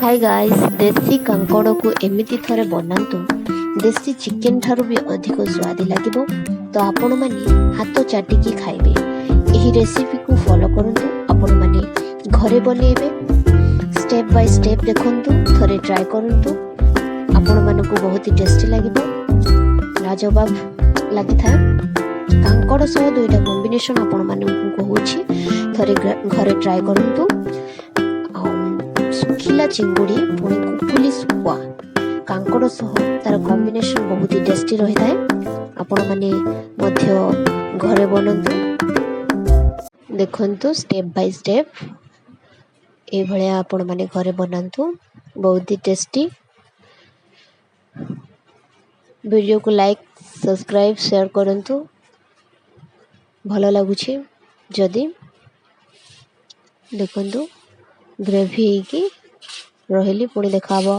Hi guys, देसी कांकड़ को एमिति थरे बनातु देसी चिकेन ठारू भी अधिक स्वादी लागिबो। तो आपण माने हाथ चाटिकी खाइबे। एही रेसिपी को फॉलो करंतु, आपण माने घरे बनेबे। स्टेप बाय स्टेप देखंतु, थरे ट्राई करंतु। आपण मानको बहुत ही टेस्टी लागिबो, लाजवाब लागिथा। कांकड़ सह दुईटा कॉम्बिनेशन आपण मानको कहूछि, थरे घरे ट्राई करंतु। सुखिला चिंगुड़ी पुणी कुकुली सुकुआ कांकड़ सह तार कॉम्बिनेशन बहुत ही टेस्टी रही है। आपण माने मध्य घरे बनंतु, देखंतु स्टेप बाय स्टेप ए भलिया आपण माने घरे बनांतु, बहुत ही टेस्टी। वीडियो को लाइक सब्सक्राइब शेयर करंतु भलो लागुछि जदि। देखंतु ग्रेवी की रहिली पुणी देखाबो।